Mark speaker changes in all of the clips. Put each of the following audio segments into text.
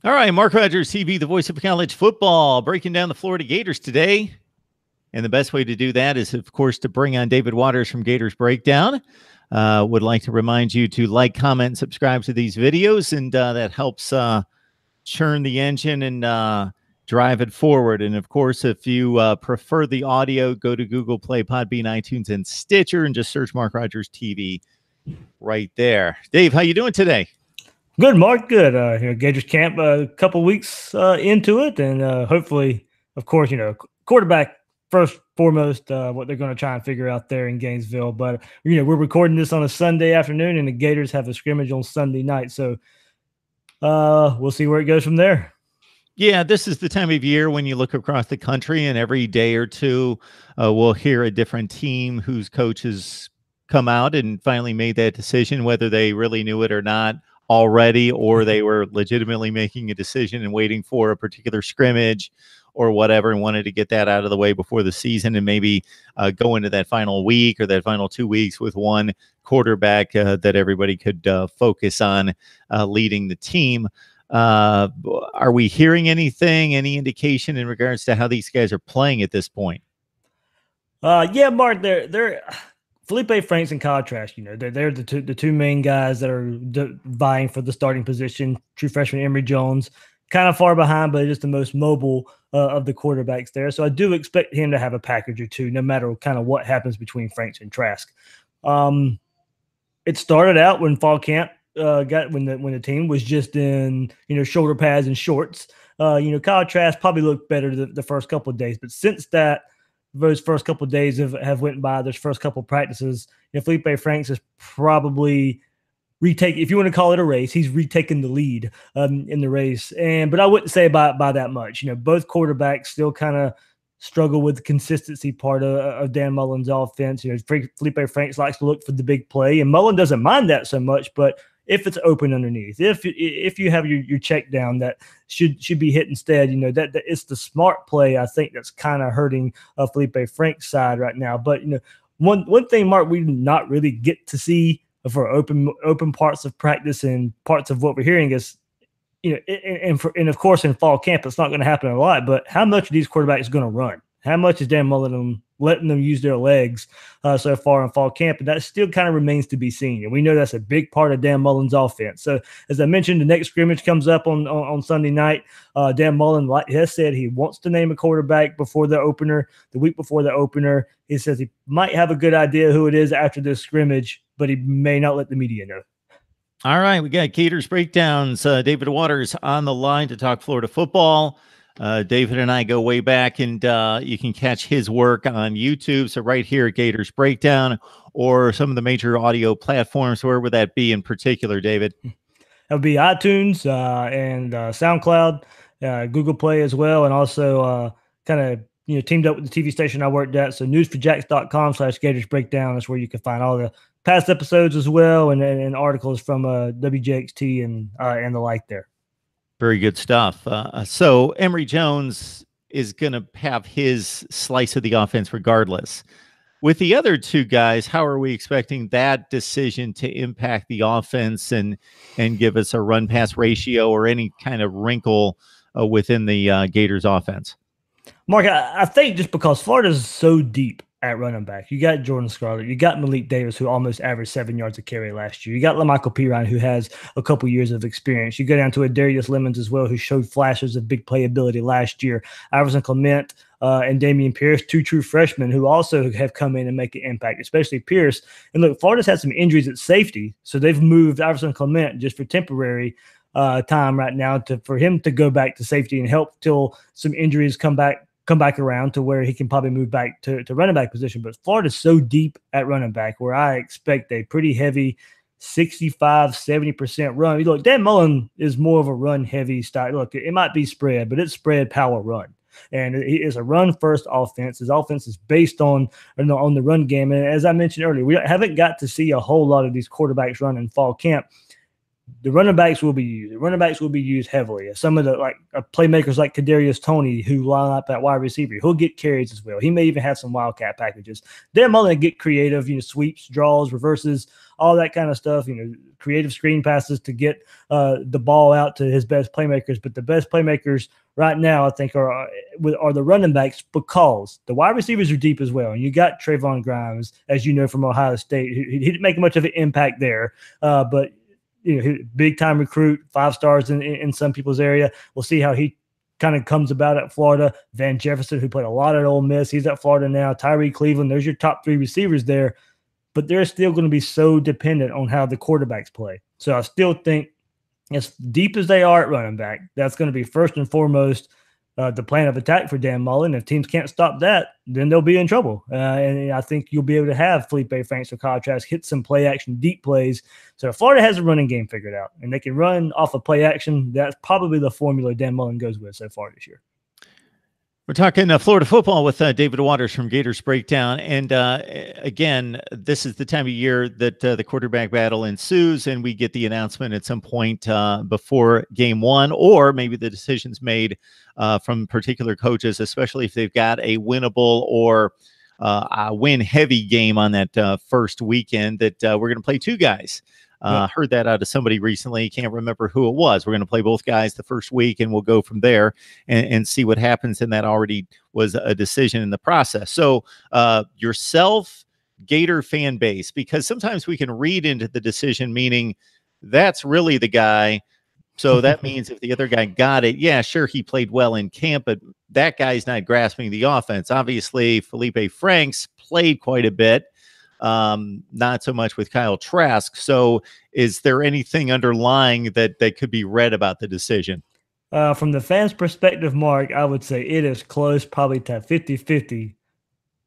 Speaker 1: All right, Mark Rogers TV, the voice of college football, breaking down the Florida Gators today. And the best way to do that is, of course, to bring on David Waters from Gators Breakdown. Would like to remind you to like, comment, and subscribe to these videos, and that helps churn the engine and drive it forward. And of course, if you prefer the audio, go to Google Play, Podbean, iTunes, and Stitcher, and just search Mark Rogers TV right there. Dave, how you doing today?
Speaker 2: Good, Mark. Good. Gators camp a couple weeks into it, and hopefully, of course, quarterback first foremost. What they're going to try and figure out there in Gainesville. But we're recording this on a Sunday afternoon, and the Gators have a scrimmage on Sunday night. So we'll see where it goes from there.
Speaker 1: Yeah, this is the time of year when you look across the country, and every day or two, we'll hear a different team whose coaches come out and finally made that decision, whether they really knew it or not already, or they were legitimately making a decision and waiting for a particular scrimmage or whatever, and wanted to get that out of the way before the season, and maybe go into that final week or that final 2 weeks with one quarterback that everybody could focus on leading the team. Are we hearing anything, any indication in regards to how these guys are playing at this point?
Speaker 2: Yeah, Mark, they're Felipe Franks and Kyle Trask, they're the two main guys that are vying for the starting position. True freshman Emory Jones, kind of far behind, but just the most mobile of the quarterbacks there. So I do expect him to have a package or two, no matter kind of what happens between Franks and Trask. It started out when fall camp when the team was just in shoulder pads and shorts. Kyle Trask probably looked better the first couple of days, but since those first couple of days have went by, those first couple of practices, Felipe Franks is probably if you want to call it a race, he's retaken the lead in the race. But I wouldn't say by that much. Both quarterbacks still kind of struggle with the consistency part of Dan Mullen's offense. Felipe Franks likes to look for the big play, and Mullen doesn't mind that so much, but if it's open underneath, if you have your check down that should be hit instead, that it's the smart play, I think, that's kind of hurting Felipe Frank's side right now. But one thing, Mark, we do not really get to see for open parts of practice and parts of what we're hearing is, and of course in fall camp it's not going to happen a lot, but how much are these quarterbacks going to run? How much is Dan Mullen letting them use their legs so far in fall camp? And that still kind of remains to be seen. And we know that's a big part of Dan Mullen's offense. So as I mentioned, the next scrimmage comes up on Sunday night. Dan Mullen, like has said, he wants to name a quarterback before the opener, the week before the opener. He says he might have a good idea who it is after this scrimmage, but he may not let the media know.
Speaker 1: All right, we got Gators Breakdowns. David Waters on the line to talk Florida football. David and I go way back, and you can catch his work on YouTube. So right here at Gators Breakdown, or some of the major audio platforms. Where would that be in particular, David?
Speaker 2: That would be iTunes and SoundCloud, Google Play as well, and also kind of teamed up with the TV station I worked at. So newsforjacks.com/Gators Breakdown is where you can find all the past episodes as well, and articles from WJXT and the like there.
Speaker 1: Very good stuff. So Emory Jones is going to have his slice of the offense regardless. With the other two guys, how are we expecting that decision to impact the offense and give us a run-pass ratio or any kind of wrinkle within the Gators offense?
Speaker 2: Mark, I think just because Florida is so deep at running back, you got Jordan Scarlett, you got Malik Davis, who almost averaged 7 yards a carry last year. You got LaMichael Pirine, who has a couple years of experience. You go down to Darius Lemons as well, who showed flashes of big playability last year. Iverson Clement and Damian Pierce, two true freshmen who also have come in and make an impact, especially Pierce. And look, Florida's had some injuries at safety, so they've moved Iverson Clement just for temporary time right now for him to go back to safety and help till some injuries come back around to where he can probably move back to running back position. But Florida's so deep at running back where I expect a pretty heavy 65-70% run. Look, Dan Mullen is more of a run-heavy style. Look, it might be spread, but it's spread power run. And it is a run-first offense. His offense is based on the run game. And as I mentioned earlier, we haven't got to see a whole lot of these quarterbacks run in fall camp. the running backs will be used. The running backs will be used heavily. Some of the playmakers like Kadarius Toney, who line up at wide receiver, he'll get carries as well. He may even have some wildcat packages. Dan Mullen get creative, sweeps, draws, reverses, all that kind of stuff. Creative screen passes to get the ball out to his best playmakers. But the best playmakers right now, I think, are the running backs, because the wide receivers are deep as well. And you got Trayvon Grimes, as you know, from Ohio State. He didn't make much of an impact there, but big time recruit, 5 stars in some people's area. We'll see how he kind of comes about at Florida. Van Jefferson, who played a lot at Ole Miss, he's at Florida now. Tyree Cleveland, there's your top 3 receivers there. But they're still going to be so dependent on how the quarterbacks play. So I still think, as deep as they are at running back, that's going to be first and foremost the plan of attack for Dan Mullen. If teams can't stop that, then they'll be in trouble. And I think you'll be able to have Felipe Franks or Kyle Trask hit some play action, deep plays. So if Florida has a running game figured out and they can run off of play action, that's probably the formula Dan Mullen goes with so far this year.
Speaker 1: We're talking Florida football with David Waters from Gators Breakdown. And again, this is the time of year that the quarterback battle ensues, and we get the announcement at some point before game one, or maybe the decision's made from particular coaches, especially if they've got a winnable or a win-heavy game on that first weekend, that we're going to play 2 guys. Heard that out of somebody recently. Can't remember who it was. We're going to play both guys the first week, and we'll go from there and see what happens. And that already was a decision in the process. So yourself, Gator fan base, because sometimes we can read into the decision, meaning that's really the guy. So that means if the other guy got it, yeah, sure, he played well in camp, but that guy's not grasping the offense. Obviously, Felipe Franks played quite a bit. Not so much with Kyle Trask. So is there anything underlying that could be read about the decision?
Speaker 2: From the fans' perspective, Mark, I would say it is close, probably to 50-50.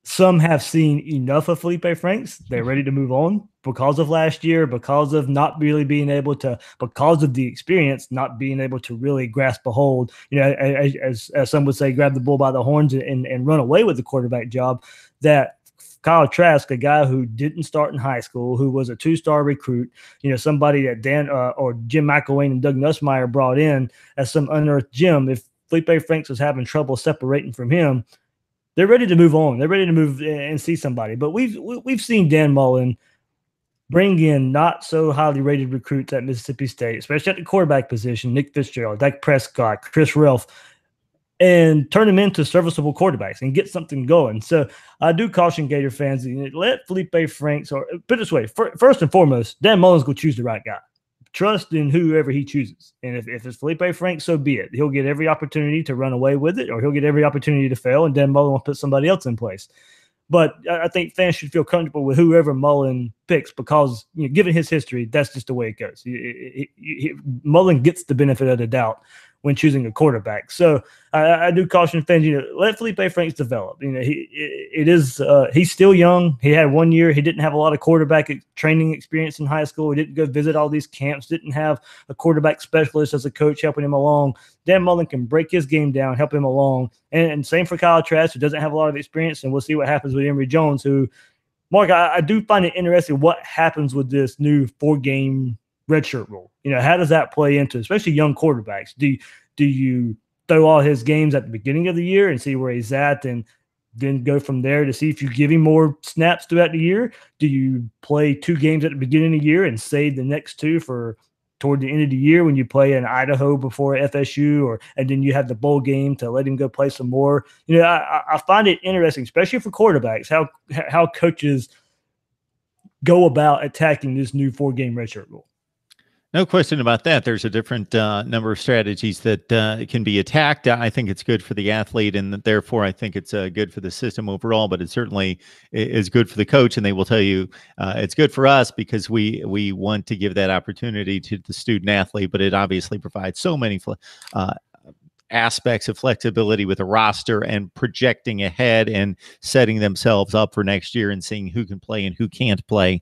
Speaker 2: Some have seen enough of Felipe Franks. They're ready to move on because of last year, because of not really being able to, because of the experience, not being able to really grasp a hold, as some would say, grab the bull by the horns and run away with the quarterback job. That Kyle Trask, a guy who didn't start in high school, who was a 2-star recruit, somebody that Dan or Jim McElwain and Doug Nussmeier brought in as some unearthed gem. If Felipe Franks was having trouble separating from him, they're ready to move on. They're ready to move and see somebody. But we've seen Dan Mullen bring in not so highly rated recruits at Mississippi State, especially at the quarterback position, Nick Fitzgerald, Dak Prescott, Chris Relf, and turn them into serviceable quarterbacks and get something going. So I do caution Gator fans, let Felipe Franks, or put it this way, first and foremost, Dan Mullen's going to choose the right guy. Trust in whoever he chooses. And if it's Felipe Franks, so be it. He'll get every opportunity to run away with it, or he'll get every opportunity to fail, and Dan Mullen will put somebody else in place. But I think fans should feel comfortable with whoever Mullen picks, because, given his history, that's just the way it goes. Mullen gets the benefit of the doubt when choosing a quarterback. So I do caution fans, let Felipe Franks develop. He's still young. He had 1 year. He didn't have a lot of quarterback training experience in high school. He didn't go visit all these camps, didn't have a quarterback specialist as a coach helping him along. Dan Mullen can break his game down, help him along. And same for Kyle Trask, who doesn't have a lot of experience. And we'll see what happens with Emory Jones, who, Mark, I do find it interesting what happens with this new 4-game redshirt rule. How does that play into, especially young quarterbacks? Do you throw all his games at the beginning of the year and see where he's at, and then go from there to see if you give him more snaps throughout the year? Do you play 2 games at the beginning of the year and save the next 2 for toward the end of the year when you play in Idaho before FSU, and then you have the bowl game to let him go play some more? I find it interesting, especially for quarterbacks, how coaches go about attacking this new 4-game redshirt rule.
Speaker 1: No question about that. There's a different number of strategies that can be attacked. I think it's good for the athlete, and therefore I think it's good for the system overall, but it certainly is good for the coach, and they will tell you it's good for us because we want to give that opportunity to the student athlete, but it obviously provides so many aspects of flexibility with a roster and projecting ahead and setting themselves up for next year and seeing who can play and who can't play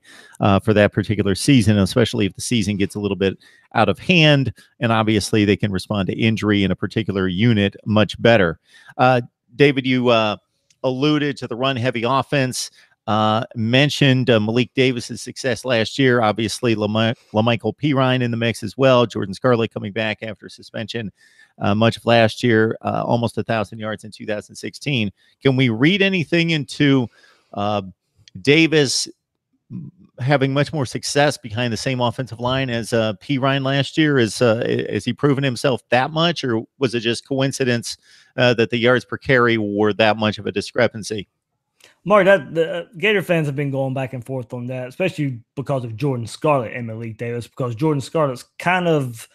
Speaker 1: for that particular season, especially if the season gets a little bit out of hand. And obviously they can respond to injury in a particular unit much better. David, you alluded to the run-heavy offense. Mentioned Malik Davis's success last year. Obviously, LaMichael Pirine in the mix as well. Jordan Scarlett coming back after suspension much of last year, almost 1,000 yards in 2016. Can we read anything into Davis having much more success behind the same offensive line as Pirine last year? Is he proven himself that much, or was it just coincidence that the yards per carry were that much of a discrepancy?
Speaker 2: Mark, the Gator fans have been going back and forth on that, especially because of Jordan Scarlett and Malik Davis, because Jordan Scarlett's kind of,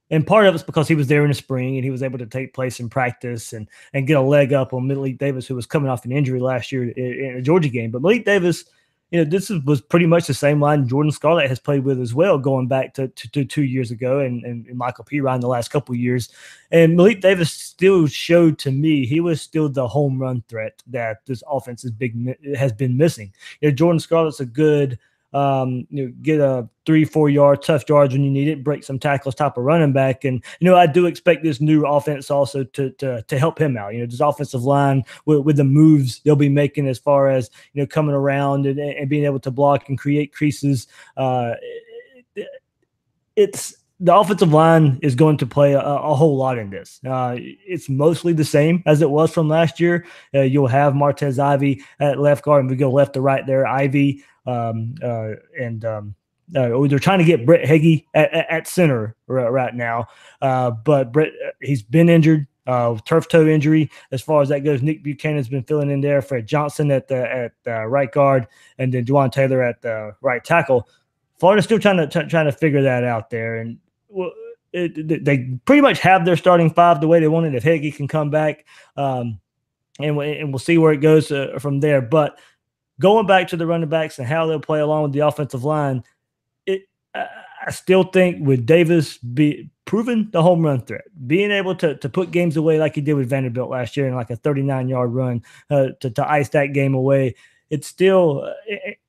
Speaker 2: and part of it's because he was there in the spring and he was able to take place in practice and get a leg up on Malik Davis, who was coming off an injury last year in a Georgia game. But Malik Davis, this was pretty much the same line Jordan Scarlett has played with as well, going back to 2 years ago, and Michael Pirine the last couple of years. And Malik Davis still showed to me he was still the home run threat that this offense has been missing. Jordan Scarlett's a good get a 3-4 yard tough yards when you need it, break some tackles type of running back. And I do expect this new offense also to help him out. This offensive line with the moves they'll be making as far as coming around and being able to block and create creases. It's the offensive line is going to play a whole lot in this. It's mostly the same as it was from last year. You'll have Martez Ivy at left guard, and we go left to right there. Ivy they're trying to get Brett Heggie at center right now, but Brett, he's been injured, turf toe injury. As far as that goes, Nick Buchanan's been filling in there. Fred Johnson at right guard, and then Juwan Taylor at the right tackle. Florida's still trying to figure that out there, and they pretty much have their starting five the way they want it. If Heggie can come back, and we'll see where it goes from there. But going back to the running backs and how they'll play along with the offensive line, I still think with Davis proving the home run threat, being able to put games away like he did with Vanderbilt last year in like a 39-yard run to ice that game away, it's still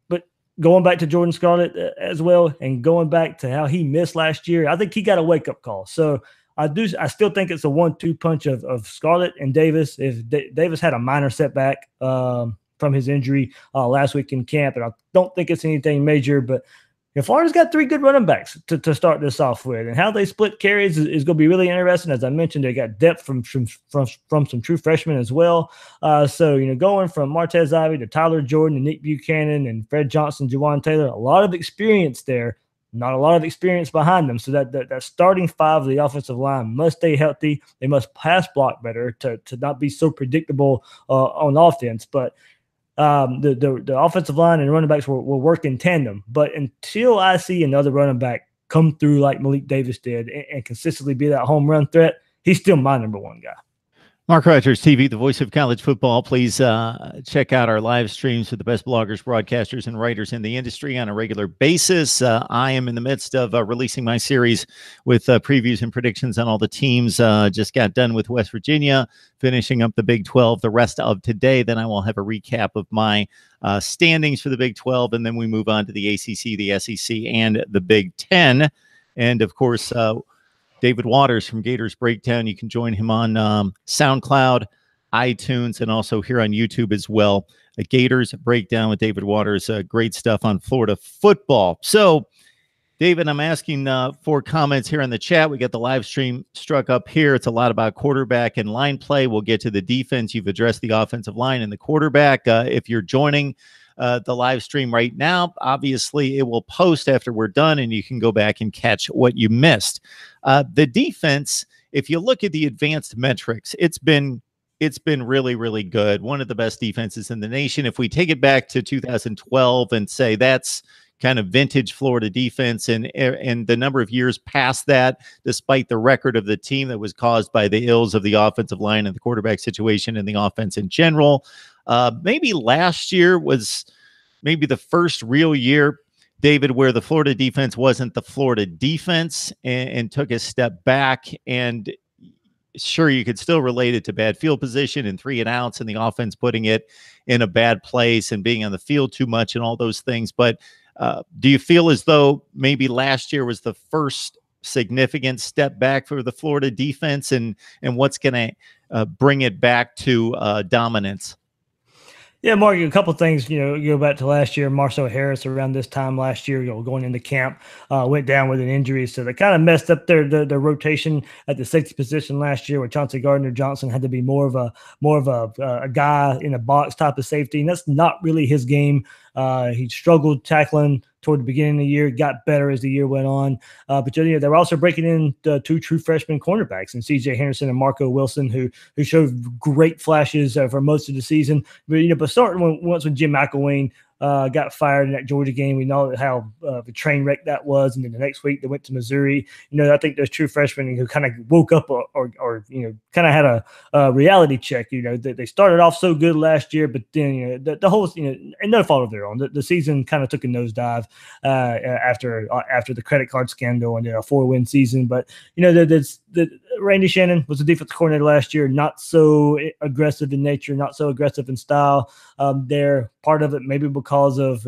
Speaker 2: but going back to Jordan Scarlett as well, and going back to how he missed last year, I think he got a wake-up call. So I still think it's a 1-2 punch of Scarlett and Davis. If Davis had a minor setback from his injury last week in camp, and I don't think it's anything major, but Florida's got 3 good running backs to start this off with, and how they split carries is going to be really interesting. As I mentioned, they got depth from some true freshmen as well. So going from Martez Ivy to Tyler Jordan and Nick Buchanan and Fred Johnson, Juwan Taylor, a lot of experience there, not a lot of experience behind them. So that starting five of the offensive line must stay healthy. They must pass block better to not be so predictable on offense. But the offensive line and running backs will work in tandem. But until I see another running back come through like Malik Davis did and consistently be that home run threat, he's still my number one guy.
Speaker 1: MarkRogersTV, the voice of college football. Please check out our live streams with the best bloggers, broadcasters, and writers in the industry on a regular basis. I am in the midst of releasing my series with previews and predictions on all the teams. Just got done with West Virginia, finishing up the Big 12 the rest of today. Then I will have a recap of my standings for the Big 12, and then we move on to the ACC, the SEC, and the Big 10. And, of course, David Waters from Gators Breakdown. You can join him on SoundCloud, iTunes, and also here on YouTube as well. A Gators Breakdown with David Waters. Great stuff on Florida football. So, David, I'm asking for comments here in the chat. We got the live stream struck up here. It's a lot about quarterback and line play. We'll get to the defense. You've addressed the offensive line and the quarterback. If you're joining the live stream right now, obviously it will post after we're done, and you can go back and catch what you missed. The defense, if you look at the advanced metrics, it's been really, really good. One of the best defenses in the nation. If we take it back to 2012 and say that's kind of vintage Florida defense, and the number of years past that, despite the record of the team that was caused by the ills of the offensive line and the quarterback situation and the offense in general, maybe last year was maybe the first real year, David, where the Florida defense wasn't the Florida defense and took a step back. And sure, you could still relate it to bad field position and 3 and outs and the offense putting it in a bad place and being on the field too much and all those things. But do you feel as though maybe last year was the first significant step back for the Florida defense, and what's going to bring it back to dominance?
Speaker 2: Yeah, Mark, a couple things, you go back to last year, Marcel Harris around this time last year, going into camp, went down with an injury. So they kind of messed up their rotation at the safety position last year, where Chauncey Gardner-Johnson had to be more of a guy in a box type of safety. And that's not really his game. He struggled tackling toward the beginning of the year, got better as the year went on. But they were also breaking in two true freshman cornerbacks, and C.J. Henderson and Marco Wilson, who showed great flashes for most of the season. But starting once when Jim McElwain got fired in that Georgia game, we know how the train wreck that was. And then the next week they went to Missouri. I think those true freshmen who kind of woke up or kind of had a reality check. They started off so good last year, but then the whole and no fault of their own. The season kind of took a nosedive after the credit card scandal and a 4-win season. But Randy Shannon was the defensive coordinator last year, not so aggressive in nature, not so aggressive in style. There, part of it maybe because of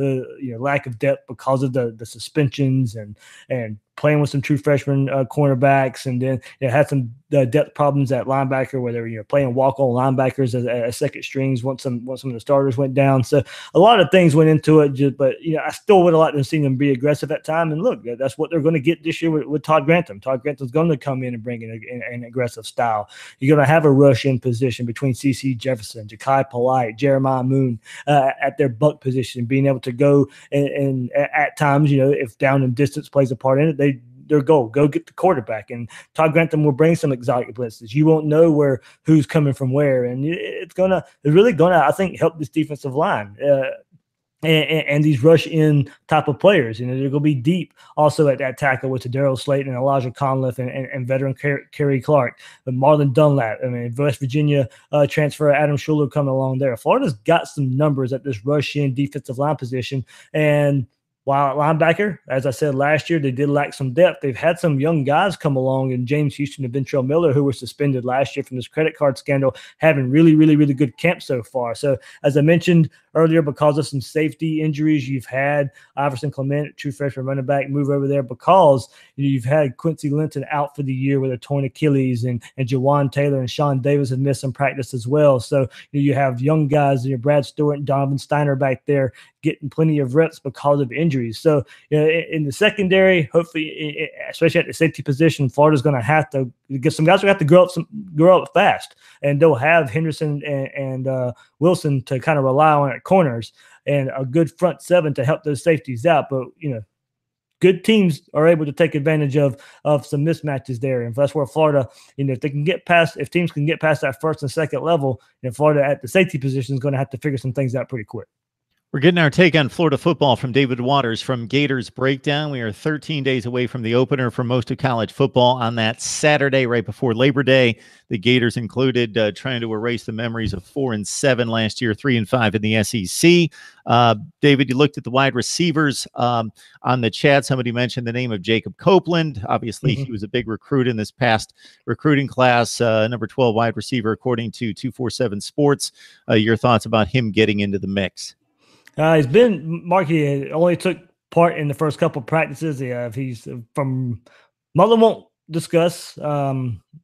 Speaker 2: lack of depth, because of the suspensions and playing with some true freshman cornerbacks, and then had some depth problems at linebacker where they were playing walk-on linebackers as second strings once some of the starters went down. So a lot of things went into it, but I still would have liked to have seen them be aggressive at time. And look, that's what they're going to get this year with Todd Grantham. Todd Grantham's going to come in and bring in an aggressive style. You're going to have a rush in position between C.C. Jefferson, Ja'Kai Polite, Jeremiah Moon at their buck position, being able to go and at times, if down and distance plays a part in it, their goal, go get the quarterback. And Todd Grantham will bring some exotic blitzes. You won't know who's coming from where. And it's really gonna, I think, help this defensive line. And these rush in type of players, they're going to be deep also at that tackle with Daryl Slayton and Elijah Conliffe and veteran Kerry Clark, but Marlon Dunlap. West Virginia transfer Adam Schuler coming along there. Florida's got some numbers at this rush in defensive line position. And while at linebacker, as I said last year, they did lack some depth. They've had some young guys come along, and James Houston and Ventrell Miller, who were suspended last year from this credit card scandal, having really, really, really good camp so far. So, as I mentioned earlier, because of some safety injuries, you've had Iverson Clement, true freshman running back, move over there because you've had Quincy Linton out for the year with a torn Achilles, and Jawan Taylor and Sean Davis have missed some practice as well. So you have young guys, Brad Stewart and Donovan Steiner back there getting plenty of reps because of injuries. So in the secondary, hopefully, especially at the safety position, Florida's going to have to get some guys who have to grow up fast, and they'll have Henderson and Wilson to kind of rely on at corners, and a good front seven to help those safeties out. But good teams are able to take advantage of some mismatches there, and that's where Florida, if teams can get past that first and second level, Florida at the safety position is going to have to figure some things out pretty quick.
Speaker 1: We're getting our take on Florida football from David Waters from Gators Breakdown. We are 13 days away from the opener for most of college football on that Saturday right before Labor Day. The Gators included trying to erase the memories of 4-7 last year, 3-5 in the SEC. David, you looked at the wide receivers on the chat. Somebody mentioned the name of Jacob Copeland. Obviously, he was a big recruit in this past recruiting class, number 12 wide receiver, according to 247 Sports. Your thoughts about him getting into the mix?
Speaker 2: He's been, Mark, he only took part in the first couple of practices. He's from Mullen won't discuss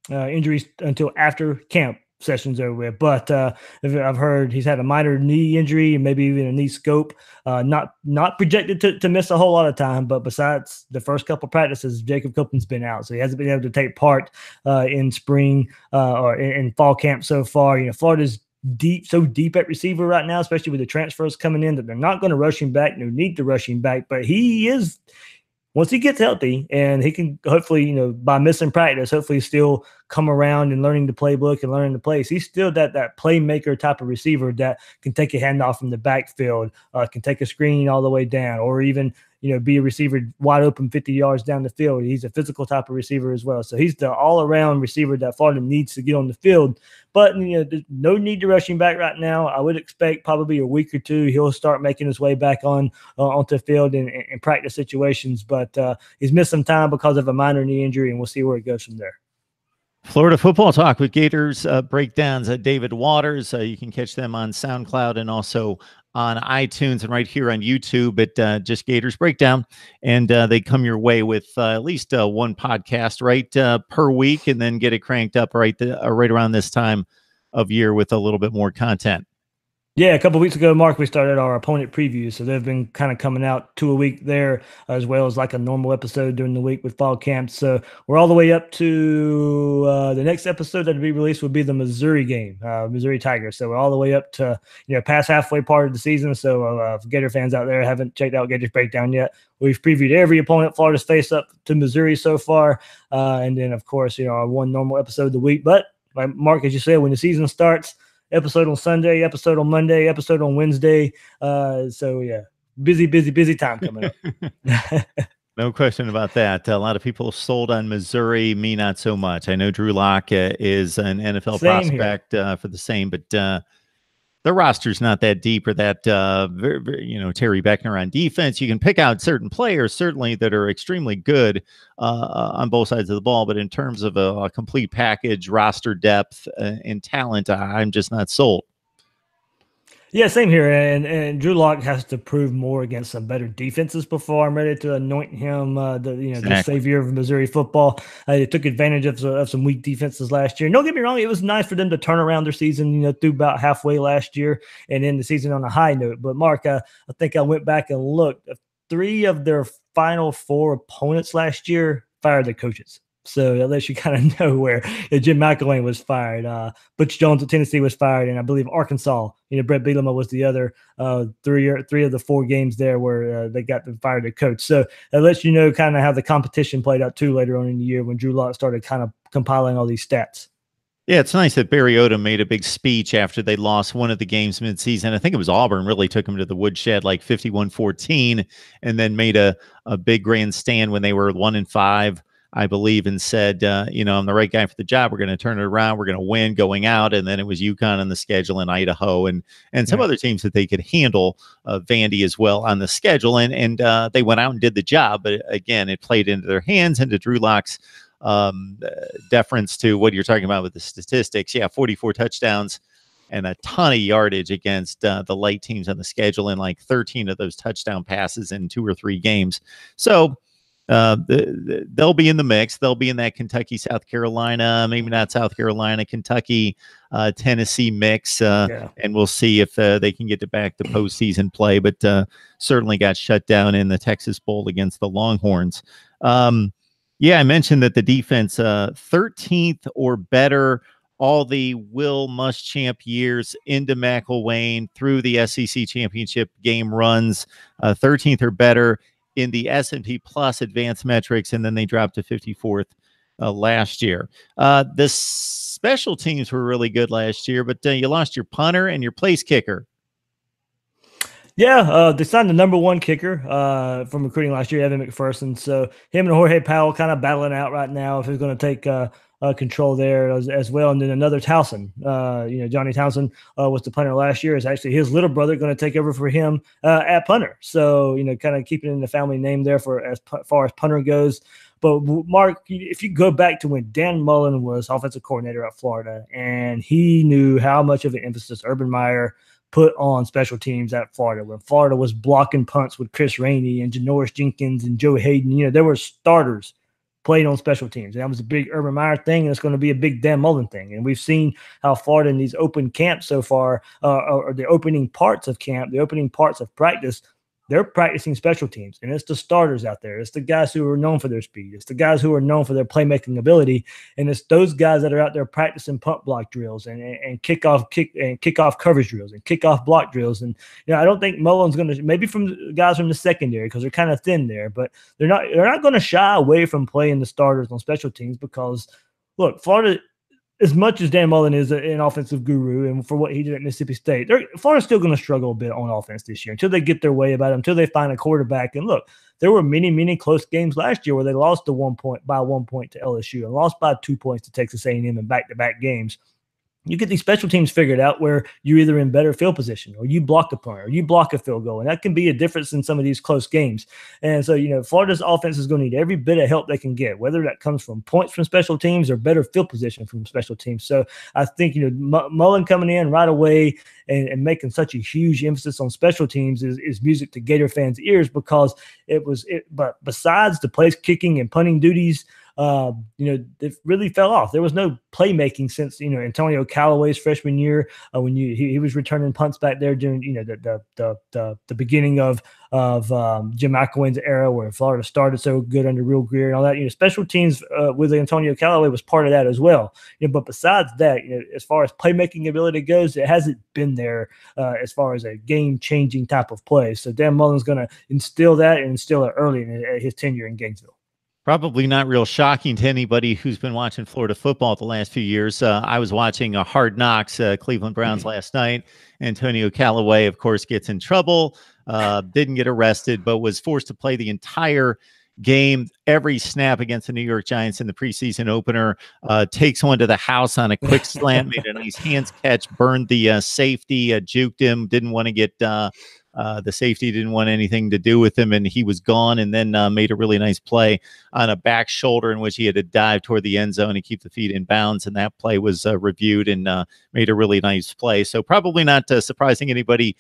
Speaker 2: injuries until after camp sessions over with. But I've heard he's had a minor knee injury and maybe even a knee scope. Not projected to miss a whole lot of time, but besides the first couple of practices, Jacob Copeland's been out, so he hasn't been able to take part in spring or in fall camp so far. Florida's so deep at receiver right now, especially with the transfers coming in, that they're not going to rush him back. No need to rush him back, but he is, once he gets healthy, and he can hopefully, by missing practice, hopefully still come around and learning the playbook and learning the plays. He's still that playmaker type of receiver that can take a handoff from the backfield, can take a screen all the way down, or even, be a receiver wide open 50 yards down the field. He's a physical type of receiver as well. So he's the all-around receiver that Florida needs to get on the field. But, there's no need to rush him back right now. I would expect probably a week or two he'll start making his way back onto the field in practice situations. But he's missed some time because of a minor knee injury, and we'll see where it goes from there.
Speaker 1: Florida Football Talk with Gators Breakdowns at David Waters. You can catch them on SoundCloud and also on iTunes and right here on YouTube at just Gators Breakdown. And they come your way with at least one podcast per week, and then get it cranked up right around this time of year with a little bit more content.
Speaker 2: Yeah, a couple of weeks ago, Mark, we started our opponent previews. So they've been kind of coming out 2 a week there, as well as like a normal episode during the week with fall camp. So we're all the way up to the next episode that will be released would be the Missouri game, Missouri Tigers. So we're all the way up to, past halfway part of the season. So if Gator fans out there haven't checked out Gators Breakdown yet, we've previewed every opponent Florida's faced up to Missouri so far. And then, of course, our one normal episode of the week. But like Mark, as you said, when the season starts, episode on Sunday, episode on Monday, episode on Wednesday. So yeah, busy time coming up.
Speaker 1: No question about that. A lot of people sold on Missouri, me not so much. I know Drew Lock is an NFL prospect for the same, but the roster's not that deep or that, Terry Beckner on defense. You can pick out certain players, certainly, that are extremely good on both sides of the ball. But in terms of a complete package, roster depth, and talent, I'm just not sold.
Speaker 2: Yeah, same here. And Drew Lock has to prove more against some better defenses before I'm ready to anoint him the savior of Missouri football. They took advantage of some weak defenses last year. Don't get me wrong, it was nice for them to turn around their season, through about halfway last year and end the season on a high note. But Mark, I think I went back and looked. 3 of their final 4 opponents last year fired their coaches. So that lets you kind of know where Jim McElwain was fired. Butch Jones of Tennessee was fired, and I believe Arkansas. Brett Bielema was the other 3 of the 4 games there where they got them fired their coach. So that lets you know kind of how the competition played out too later on in the year when Drew Lock started kind of compiling all these stats.
Speaker 1: Yeah, it's nice that Barry Odom made a big speech after they lost one of the games midseason. I think it was Auburn really took him to the woodshed, like 51-14, and then made a big grandstand when they were 1-5. I believe, and said, I'm the right guy for the job. We're going to turn it around. We're going to win going out. And then it was UConn on the schedule and Idaho and some other teams that they could handle, Vandy as well on the schedule. And they went out and did the job. But again, it played into their hands and to Drew Lock's deference to what you're talking about with the statistics. Yeah, 44 touchdowns and a ton of yardage against the light teams on the schedule, and like 13 of those touchdown passes in 2 or 3 games. So, they'll be in the mix. They'll be in that Kentucky, South Carolina, maybe not South Carolina, Kentucky, Tennessee mix. And we'll see if they can get back to postseason play, but certainly got shut down in the Texas Bowl against the Longhorns. I mentioned that the defense, 13th or better, all the Will Muschamp years into McElwain through the SEC championship game runs, 13th or better in the S&P Plus advanced metrics, and then they dropped to 54th last year. The special teams were really good last year, but you lost your punter and your place kicker.
Speaker 2: Yeah, they signed the number 1 kicker from recruiting last year, Evan McPherson. So him and Jorge Powell kind of battling out right now if he's going to take control there as well. And then another Towson, Johnny Townsend was the punter last year. Is actually his little brother going to take over for him at punter. So, kind of keeping in the family name there for as far as punter goes. But Mark, if you go back to when Dan Mullen was offensive coordinator at Florida, and he knew how much of an emphasis Urban Meyer put on special teams at Florida, when Florida was blocking punts with Chris Rainey and Janoris Jenkins and Joe Hayden, there were starters played on special teams. And that was a big Urban Meyer thing, and it's going to be a big Dan Mullen thing. And we've seen how Florida in these open camps so far, or the opening parts of camp, the opening parts of practice, they're practicing special teams, and it's the starters out there. It's the guys who are known for their speed. It's the guys who are known for their playmaking ability, and it's those guys that are out there practicing punt block drills and kickoff coverage drills and kickoff block drills. And I don't think Mullen's going to, maybe from the guys from the secondary, because they're kind of thin there, but they're not going to shy away from playing the starters on special teams because, look, Florida, as much as Dan Mullen is an offensive guru and for what he did at Mississippi State, Florida's still going to struggle a bit on offense this year until they get their way about it, until they find a quarterback. And look, there were many, many close games last year where they lost by 1 point to LSU and lost by 2 points to Texas A&M in back-to-back games. You get these special teams figured out where you're either in better field position or you block a punt or you block a field goal. And that can be a difference in some of these close games. And so, Florida's offense is going to need every bit of help they can get, whether that comes from points from special teams or better field position from special teams. So I think, Mullen coming in right away and making such a huge emphasis on special teams is music to Gator fans' ears, because but besides the place kicking and punting duties, it really fell off. There was no playmaking since, Antonio Callaway's freshman year, when he was returning punts back there during, the beginning of Jim McElwain's era, where Florida started so good under Will Greer and all that. Special teams with Antonio Callaway was part of that as well. But besides that, as far as playmaking ability goes, it hasn't been there as far as a game-changing type of play. So Dan Mullen's going to instill that and instill it early in his tenure in Gainesville.
Speaker 1: Probably not real shocking to anybody who's been watching Florida football the last few years. I was watching Hard Knocks, Cleveland Browns last night. Antonio Callaway, of course, gets in trouble, didn't get arrested, but was forced to play the entire game, every snap against the New York Giants in the preseason opener. Takes one to the house on a quick slant, made a nice hands catch, burned the safety, juked him, didn't want to get the safety didn't want anything to do with him, and he was gone, and then made a really nice play on a back shoulder in which he had to dive toward the end zone and keep the feet in bounds, and that play was reviewed and made a really nice play. So probably not surprising anybody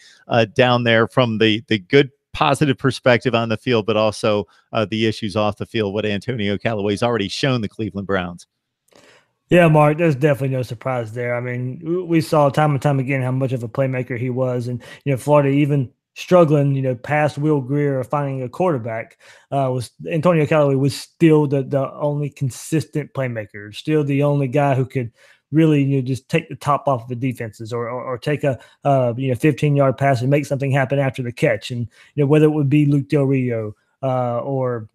Speaker 1: down there from the good positive perspective on the field, but also the issues off the field, what Antonio Callaway's already shown the Cleveland Browns.
Speaker 2: Yeah, Mark, there's definitely no surprise there. I mean, we saw time and time again how much of a playmaker he was. And, Florida even struggling, past Will Greer or finding a quarterback, was Antonio Callaway was still the only consistent playmaker, still the only guy who could really, just take the top off of the defenses or take a 15-yard pass and make something happen after the catch. And, whether it would be Luke Del Rio or,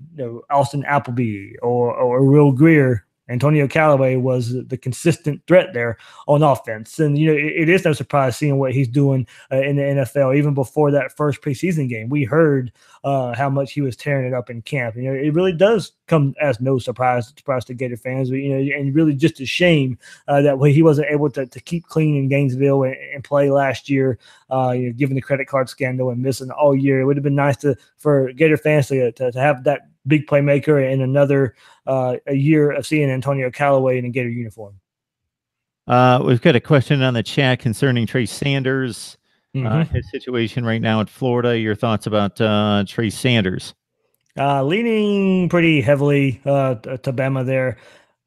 Speaker 2: Austin Appleby or Will Greer, Antonio Callaway was the consistent threat there on offense. And, it is no surprise seeing what he's doing in the NFL. Even before that first preseason game, we heard how much he was tearing it up in camp. It really does come as no surprise to Gator fans. But, and really just a shame that he wasn't able to keep clean in Gainesville and play last year, given the credit card scandal and missing all year. It would have been nice for Gator fans to have that big playmaker and another a year of seeing Antonio Callaway in a Gator uniform.
Speaker 1: We've got a question on the chat concerning Trey Sanders, his situation right now at Florida. Your thoughts about Trey Sanders?
Speaker 2: Leaning pretty heavily to Bama there.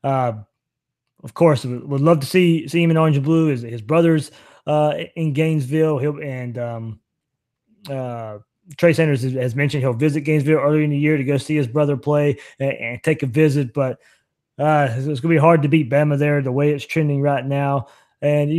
Speaker 2: Of course, would love to see him in orange and blue. His brother's in Gainesville. Trey Sanders has mentioned he'll visit Gainesville earlier in the year to go see his brother play and take a visit, but it's going to be hard to beat Bama there the way it's trending right now. And,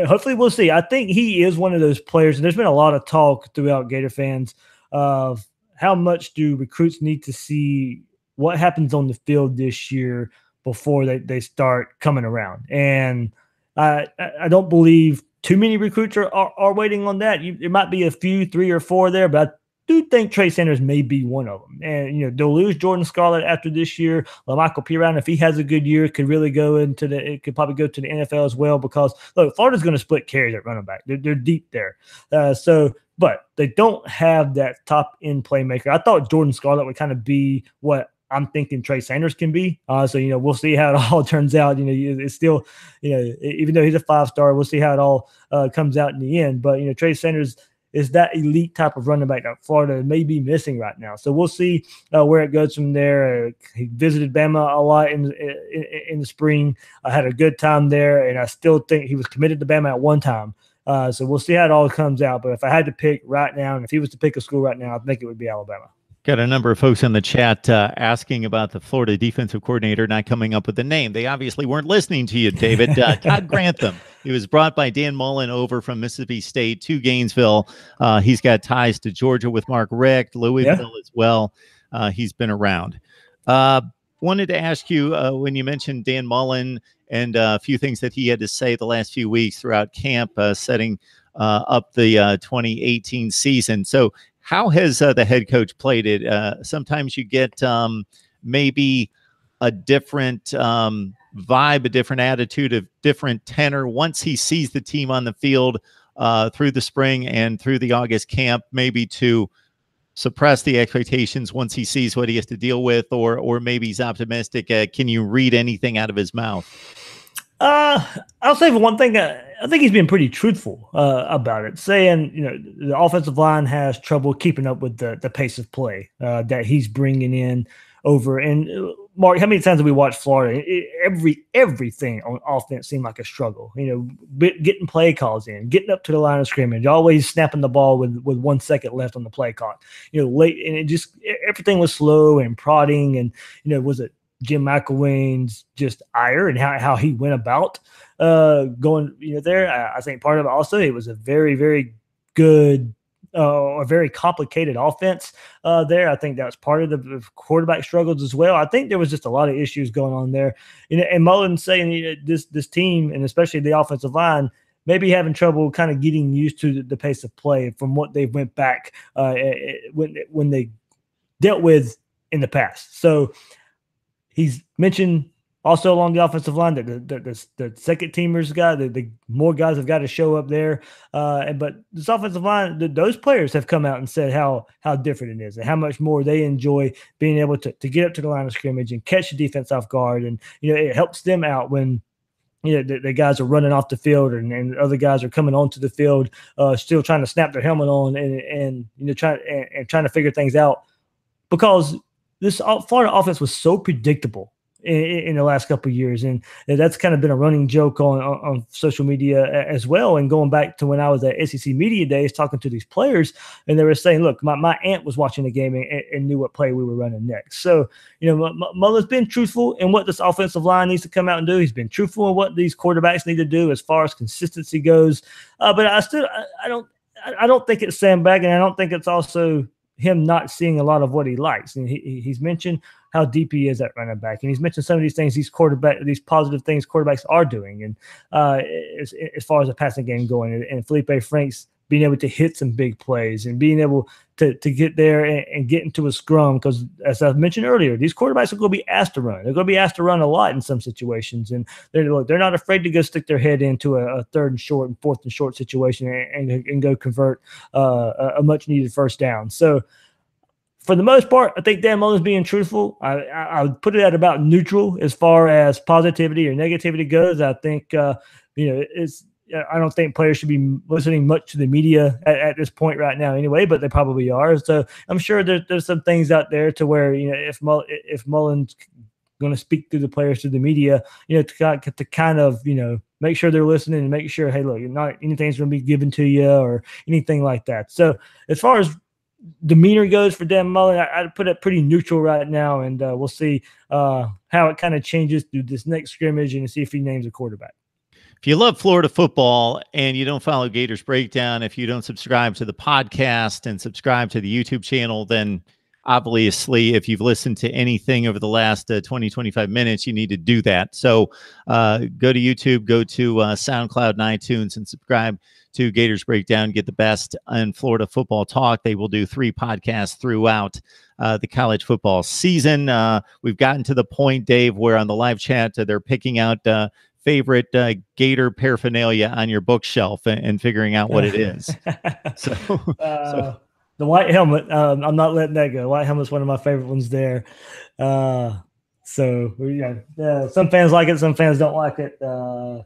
Speaker 2: hopefully we'll see. I think he is one of those players, and there's been a lot of talk throughout Gator fans of how much do recruits need to see what happens on the field this year before they start coming around. And I don't believe too many recruits are waiting on that. There might be a few, 3 or 4 there, but I do think Trey Sanders may be one of them. And, they'll lose Jordan Scarlett after this year. Michael Pirine, if he has a good year, could really it could probably go to the NFL as well, because, look, Florida's going to split carries at running back. They're deep there. But they don't have that top-end playmaker. I thought Jordan Scarlett would kind of be what I'm thinking Trey Sanders can be. So, we'll see how it all turns out. It's still, even though he's a 5-star, we'll see how it all comes out in the end. But, Trey Sanders is that elite type of running back that Florida may be missing right now. So we'll see where it goes from there. He visited Bama a lot in the spring. I had a good time there, and I still think he was committed to Bama at one time. So we'll see how it all comes out. But if I had to pick right now, and if he was to pick a school right now, I think it would be Alabama.
Speaker 1: Got a number of folks in the chat asking about the Florida defensive coordinator not coming up with a name. They obviously weren't listening to you, David. Todd Grantham. He was brought by Dan Mullen over from Mississippi State to Gainesville. He's got ties to Georgia with Mark Richt, Louisville as well. He's been around. Wanted to ask you, when you mentioned Dan Mullen and a few things that he had to say the last few weeks throughout camp, setting up the 2018 season. So how has the head coach played it? Sometimes you get maybe a different vibe, a different attitude, a different tenor once he sees the team on the field through the spring and through the August camp, maybe to suppress the expectations once he sees what he has to deal with, or maybe he's optimistic. Can you read anything out of his mouth?
Speaker 2: I'll say for one thing, I think he's been pretty truthful about it, saying, the offensive line has trouble keeping up with the pace of play that he's bringing in over. And Mark, how many times have we watched Florida? Everything on offense seemed like a struggle. Getting play calls in, getting up to the line of scrimmage, always snapping the ball with 1 second left on the play clock. Late, and it just everything was slow and prodding. And was it Jim McElwain's just ire and how he went about going there? I think part of it also, it was a very, very good a very complicated offense there. I think that was part of the quarterback struggles as well. I think there was just a lot of issues going on there. And Mullen saying this team, and especially the offensive line, maybe having trouble kind of getting used to the pace of play from what they went back when they dealt with in the past. So he's mentioned also along the offensive line that the second teamers the more guys have got to show up there. But this offensive line, those players have come out and said how different it is and how much more they enjoy being able to get up to the line of scrimmage and catch the defense off guard. And, it helps them out when, the guys are running off the field and other guys are coming onto the field, still trying to snap their helmet on and trying to figure things out, because this Florida offense was so predictable in the last couple of years. And that's kind of been a running joke on social media as well. And going back to when I was at SEC Media Days talking to these players, and they were saying, look, my aunt was watching the game and knew what play we were running next. So, Mullen's been truthful in what this offensive line needs to come out and do. He's been truthful in what these quarterbacks need to do as far as consistency goes. But I don't think it's sandbagging. I don't think it's also him not seeing a lot of what he likes. And he's mentioned how deep he is at running back. And he's mentioned some of these things, these positive things quarterbacks are doing. And as far as the passing game going, and Felipe Franks being able to hit some big plays and being able to get there and get into a scrum. Because as I mentioned earlier, these quarterbacks are going to be asked to run. They're going to be asked to run a lot in some situations. And they're not afraid to go stick their head into a third and short and fourth and short situation and go convert a much needed first down. So for the most part, I think Dan Mullen's being truthful. I would put it at about neutral as far as positivity or negativity goes. I think, I don't think players should be listening much to the media at this point right now anyway, but they probably are. So I'm sure there's some things out there to where, if Mullen's going to speak to the players, to the media, to kind of, make sure they're listening and make sure, hey, look, not anything's going to be given to you or anything like that. So as far as demeanor goes for Dan Mullen, I'd put it pretty neutral right now, and we'll see how it kind of changes through this next scrimmage and see if he names a quarterback.
Speaker 1: If you love Florida football and you don't follow Gators Breakdown, if you don't subscribe to the podcast and subscribe to the YouTube channel, then obviously if you've listened to anything over the last 20, 25 minutes, you need to do that. So go to YouTube, go to SoundCloud and iTunes and subscribe to Gators Breakdown. Get the best in Florida football talk. They will do 3 podcasts throughout the college football season. We've gotten to the point, Dave, where on the live chat, they're picking out favorite Gator paraphernalia on your bookshelf and figuring out what it is. So
Speaker 2: the white helmet, I'm not letting that go. White helmet's one of my favorite ones there. So some fans like it, some fans don't like it.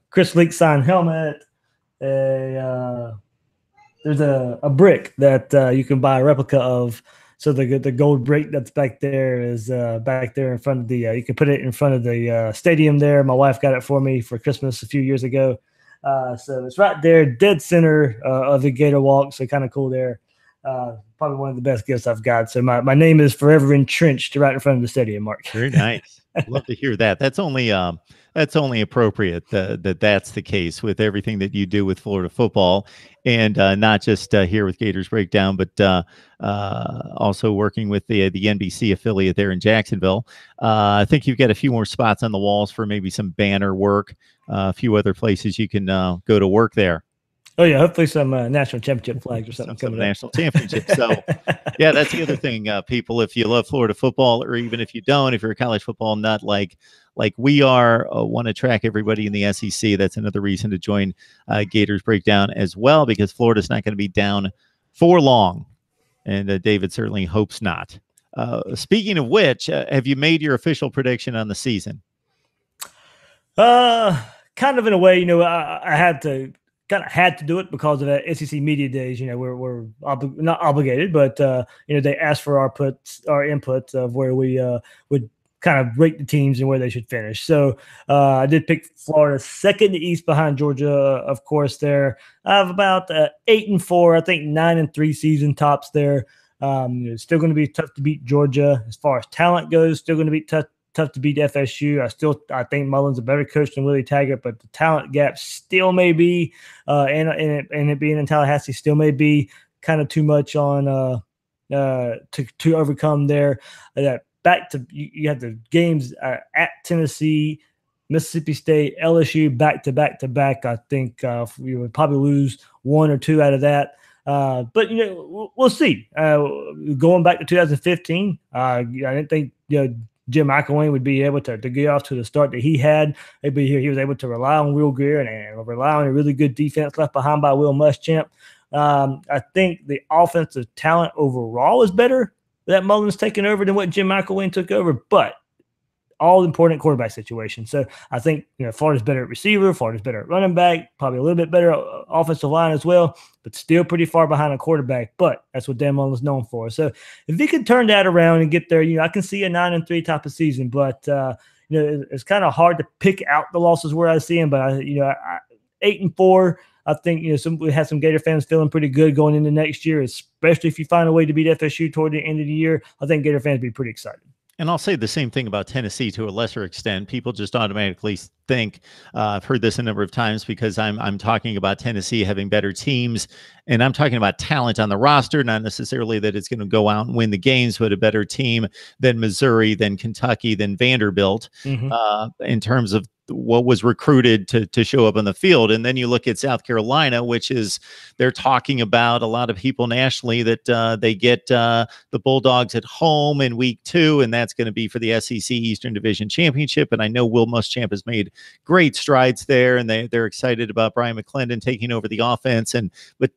Speaker 2: Chris Leak signed helmet. There's a brick that you can buy a replica of. So the gold brick that's back there is back there in front of the you can put it in front of the stadium there. My wife got it for me for Christmas a few years ago. So it's right there, dead center of the Gator Walk. So kind of cool there. Probably one of the best gifts I've got. So my name is forever entrenched right in front of the stadium, Mark.
Speaker 1: Very nice. Love to hear that. That's only appropriate that's the case with everything that you do with Florida football, and not just here with Gators Breakdown, but also working with the NBC affiliate there in Jacksonville. I think you've got a few more spots on the walls for maybe some banner work, a few other places you can go to work there.
Speaker 2: Oh, yeah, hopefully some national championship flags or something.
Speaker 1: Some national championship. So, yeah, that's the other thing, people. If you love Florida football, or even if you don't, if you're a college football nut like we are, want to track everybody in the SEC, that's another reason to join Gators Breakdown as well, because Florida's not going to be down for long. And David certainly hopes not. Speaking of which, have you made your official prediction on the season?
Speaker 2: Kind of in a way, I had to do it because of that SEC Media Days. We're not obligated, but they asked for our input of where we would kind of rate the teams and where they should finish. So I did pick Florida second in the East behind Georgia, of course. There, I have about 8-4, I think 9-3 season tops there. It's still going to be tough to beat Georgia as far as talent goes. Still going to be tough to beat FSU. I think Mullen's a better coach than Willie Taggart, but the talent gap still may be, and it being in Tallahassee still may be kind of too much on to overcome there. Back to you have the games at Tennessee, Mississippi State, LSU back to back. I think we would probably lose 1 or 2 out of that. But we'll see. Going back to 2015, I didn't think Jim McElwain would be able to get off to the start that he had. Maybe he was able to rely on Will Greer and rely on a really good defense left behind by Will Muschamp. I think the offensive talent overall is better that Mullen's taken over than what Jim McElwain took over, but all important quarterback situations. So I think Florida's better at receiver, Florida's better at running back, probably a little bit better offensive line as well, but still pretty far behind a quarterback. But that's what Dan Mullen's known for. So if he could turn that around and get there, I can see a 9-3 type of season. But it's kind of hard to pick out the losses where I see him. But 8-4. I think we had some Gator fans feeling pretty good going into next year, especially if you find a way to beat FSU toward the end of the year. I think Gator fans would be pretty excited.
Speaker 1: And I'll say the same thing about Tennessee to a lesser extent. People just automatically think, I've heard this a number of times because I'm talking about Tennessee having better teams, and I'm talking about talent on the roster, not necessarily that it's going to go out and win the games, but a better team than Missouri, than Kentucky, than Vanderbilt, in terms of what was recruited to show up on the field. And then you look at South Carolina, which is, they're talking about, a lot of people nationally, that they get the Bulldogs at home in week 2, and that's going to be for the SEC Eastern Division Championship. And I know Will Muschamp has made great strides there, and they're excited about Brian McClendon taking over the offense. But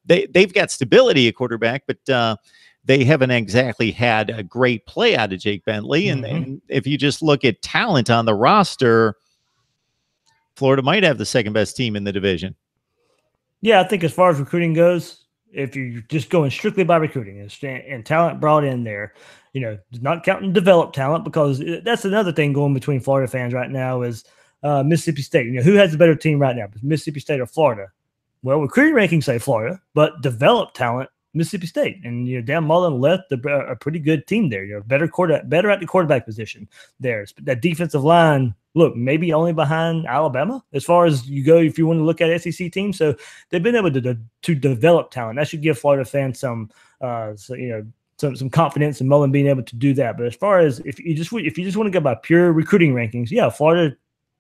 Speaker 1: they've got stability at quarterback, but they haven't exactly had a great play out of Jake Bentley. And if you just look at talent on the roster, Florida might have the second best team in the division.
Speaker 2: Yeah, I think as far as recruiting goes, if you're just going strictly by recruiting and talent brought in there, not counting developed talent, because that's another thing going between Florida fans right now is Mississippi State. Who has the better team right now, Mississippi State or Florida? Well, recruiting rankings say Florida, but developed talent, Mississippi State. And Dan Mullen left a pretty good team there. Better at the quarterback position there. That defensive line, look, maybe only behind Alabama as far as you go if you want to look at SEC teams. So they've been able to develop talent. That should give Florida fans some confidence in Mullen being able to do that. But as far as if you just want to go by pure recruiting rankings, yeah, Florida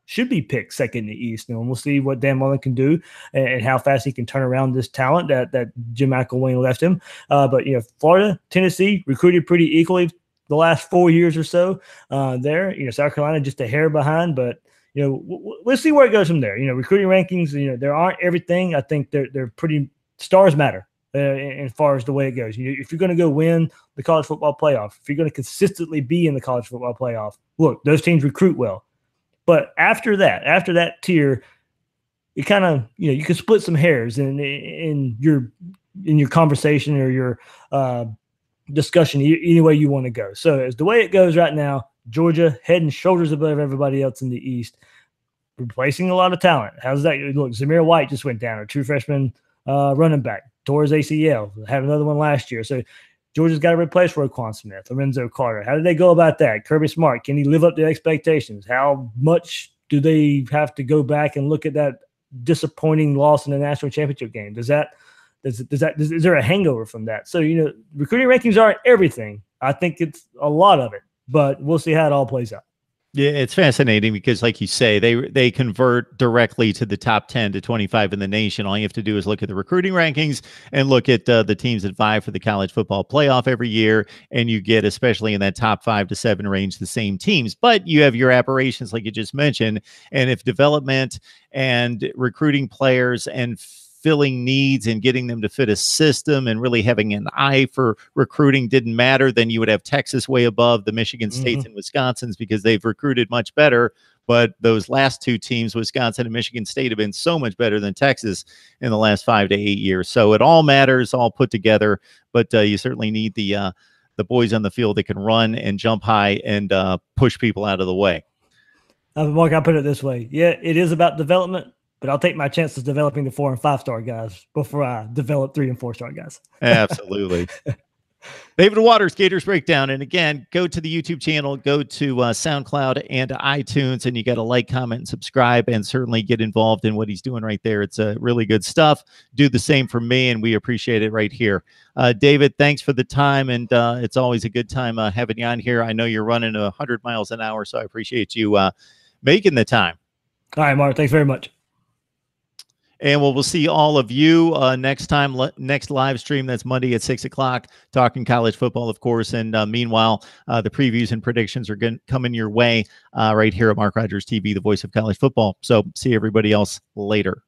Speaker 2: should be picked second in the East. And we'll see what Dan Mullen can do and how fast he can turn around this talent that Jim McElwain left him. But Florida, Tennessee recruited pretty equally the last 4 years or so there. South Carolina just a hair behind, but we'll see where it goes from there. Recruiting rankings, there aren't everything. I think they're pretty, stars matter as far as the way it goes. If you're going to go win the college football playoff, if you're going to consistently be in the college football playoff, look, those teams recruit well. But after that tier, you kind of, you can split some hairs in your conversation or your discussion any way you want to go. So as the way it goes right now, Georgia head and shoulders above everybody else in the East, replacing a lot of talent. How's that look? Zamir White just went down, a true freshman running back, tore his ACL, had another one last year. So Georgia's got to replace Roquan Smith, Lorenzo Carter. How did they go about that? Kirby Smart, can he live up to expectations? How much do they have to go back and look at that disappointing loss in the national championship game? Is there a hangover from that? So, recruiting rankings aren't everything. I think it's a lot of it, but we'll see how it all plays out.
Speaker 1: Yeah, it's fascinating because, like you say, they convert directly to the top 10 to 25 in the nation. All you have to do is look at the recruiting rankings and look at the teams that vie for the college football playoff every year, and you get, especially in that top 5 to 7 range, the same teams. But you have your aberrations, like you just mentioned, and if development and recruiting players and filling needs and getting them to fit a system and really having an eye for recruiting didn't matter, then you would have Texas way above the Michigan States and Wisconsins because they've recruited much better. But those last 2 teams, Wisconsin and Michigan State, have been so much better than Texas in the last 5 to 8 years. So it all matters, all put together, but you certainly need the the boys on the field that can run and jump high and push people out of the way.
Speaker 2: Mark, I'll put it this way. Yeah, it is about development, but I'll take my chances developing the 4- and 5-star guys before I develop 3- and 4-star guys.
Speaker 1: Absolutely. David Waters, Gators Breakdown. And again, go to the YouTube channel, go to SoundCloud and iTunes, and you got to like, comment, and subscribe, and certainly get involved in what he's doing right there. It's really good stuff. Do the same for me, and we appreciate it right here. David, thanks for the time, and it's always a good time having you on here. I know you're running 100 miles an hour, so I appreciate you making the time.
Speaker 2: All right, Mark, thanks very much.
Speaker 1: And we'll see all of you next time, next live stream. That's Monday at 6 o'clock, talking college football, of course. And meanwhile, the previews and predictions are coming your way right here at Mark Rogers TV, the voice of college football. So see everybody else later.